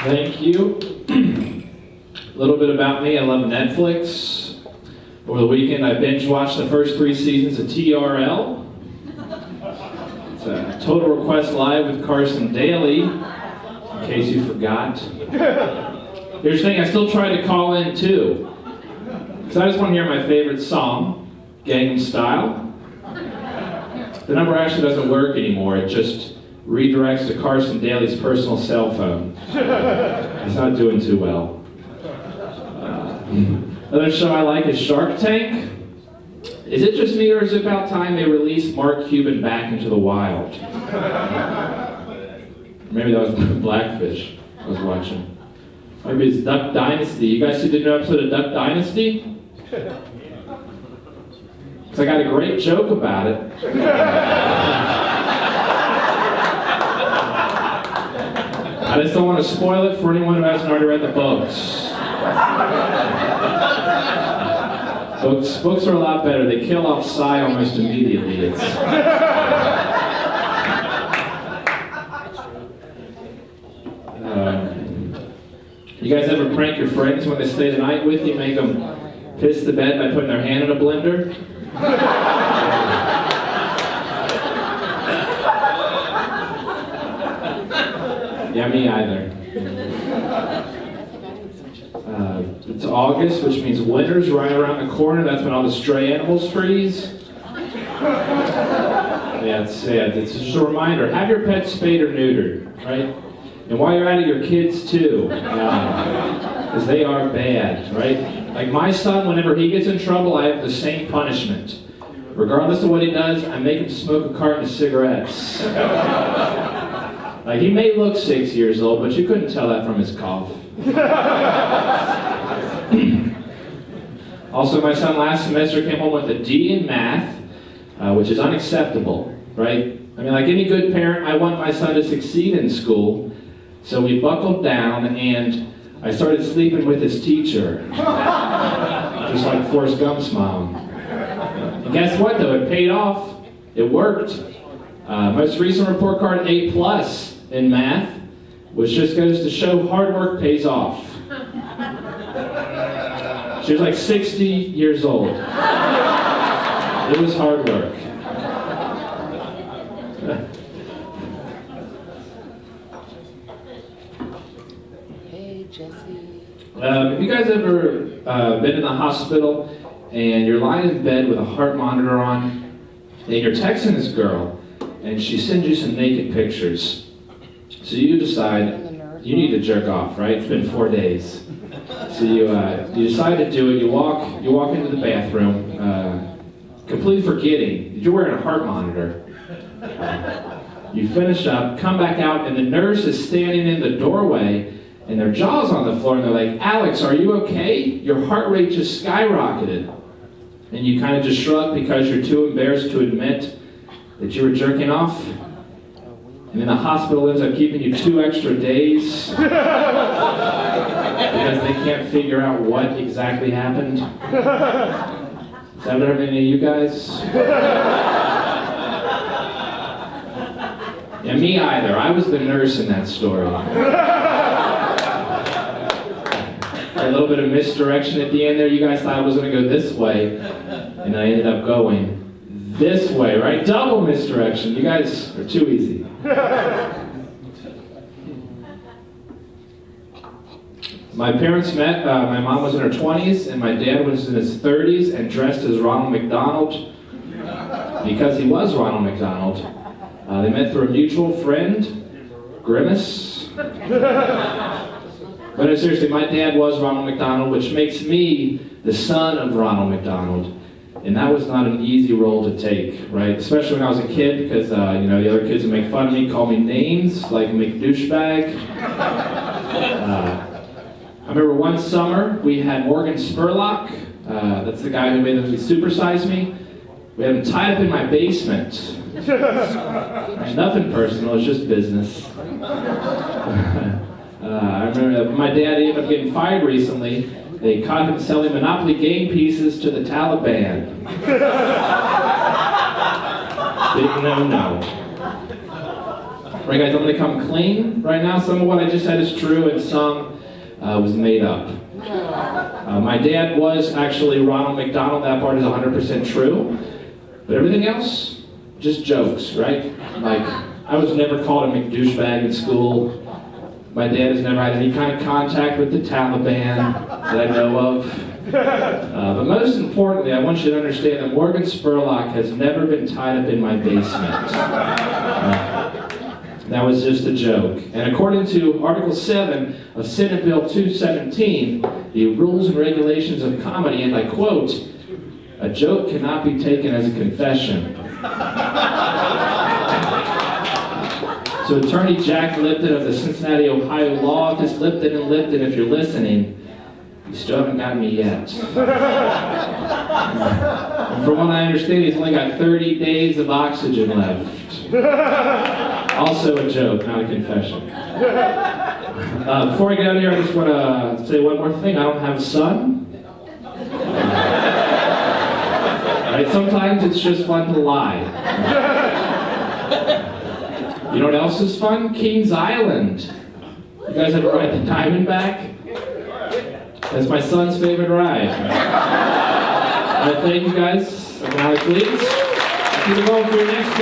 Thank you. A little bit about me. I love Netflix. Over the weekend, I binge watched the first 3 seasons of TRL. It's a Total Request Live with Carson Daly, in case you forgot. Here's the thing, I still try to call in too, because I just want to hear my favorite song, Gangnam Style. The number actually doesn't work anymore. It just redirects to Carson Daly's personal cell phone. He's not doing too well. Another show I like is Shark Tank. Is it just me, or is it about time they released Mark Cuban back into the wild? Maybe that was Blackfish I was watching. Maybe it's Duck Dynasty. You guys see the new episode of Duck Dynasty? Because I got a great joke about it. I just don't want to spoil it for anyone who hasn't already read the books. Books are a lot better. They kill off Psy almost immediately. You guys ever prank your friends when they stay the night with you? Make them piss the bed by putting their hand in a blender? Yeah, me either. It's August, which means winter's right around the corner. That's when all the stray animals freeze. Yeah, it's just a reminder. Have your pets spayed or neutered, right? And while you're at it, your kids too, because they are bad, right? Like my son, whenever he gets in trouble, I have the same punishment. Regardless of what he does, I make him smoke a carton of cigarettes. Like, he may look 6 years old, but you couldn't tell that from his cough. Also, my son last semester came home with a D in math, which is unacceptable, right? I mean, like any good parent, I want my son to succeed in school, so we buckled down and I started sleeping with his teacher, just like Forrest Gump's mom. And guess what, though? It paid off. It worked. Most recent report card, A+ in math, which just goes to show hard work pays off. She was like 60 years old. It was hard work. Hey, Jesse. Have you guys ever been in the hospital and you're lying in bed with a heart monitor on and you're texting this girl and she sends you some naked pictures? So you decide you need to jerk off, right? It's been 4 days. So you decide to do it. You walk into the bathroom, completely forgetting that you're wearing a heart monitor. You finish up, come back out, and the nurse is standing in the doorway, and their jaw's on the floor, and they're like, "Alex, are you okay? Your heart rate just skyrocketed." And you kind of just shrug because you're too embarrassed to admit that you were jerking off. And then the hospital ends up keeping you 2 extra days because they can't figure out what exactly happened. Has that ever happened to any of you guys? Yeah, me either. I was the nurse in that story. A little bit of misdirection at the end there. You guys thought I was going to go this way, and I ended up going this way, right? Double misdirection. You guys are too easy. My parents met. My mom was in her 20s, and my dad was in his 30s and dressed as Ronald McDonald because he was Ronald McDonald. They met through a mutual friend, Grimace. But no, seriously, my dad was Ronald McDonald, which makes me the son of Ronald McDonald. And that was not an easy role to take, right? Especially when I was a kid, because the other kids would make fun of me, call me names like McDouchebag. I remember one summer we had Morgan Spurlock. That's the guy who made the movie Super Size Me. We had him tied up in my basement. Nothing personal, it's just business. I remember my dad ended up getting fired recently. They caught him selling Monopoly game pieces to the Taliban. Big no-no. Right, guys, I'm going to come clean right now. Some of what I just said is true, and some was made up. My dad was actually Ronald McDonald. That part is 100% true. But everything else, just jokes, right? Like, I was never called a McDouchebag in school. My dad has never had any kind of contact with the Taliban that I know of. But most importantly, I want you to understand that Morgan Spurlock has never been tied up in my basement. That was just a joke. And according to Article 7 of Senate Bill 217, the rules and regulations of comedy, and I quote, "A joke cannot be taken as a confession." So Attorney Jack Lipton of the Cincinnati, Ohio Law Office, Lipton and Lipton, if you're listening, you still haven't gotten me yet. And from what I understand, he's only got 30 days of oxygen left. Also a joke, not a confession. Before I get out of here, I just want to say one more thing. I don't have a son. Right? Sometimes it's just fun to lie. You know what else is fun? Kings Island. You guys ever ride the Diamondback? That's my son's favorite ride. Thank you guys. I'm Alex Leeds. Keep it going for your next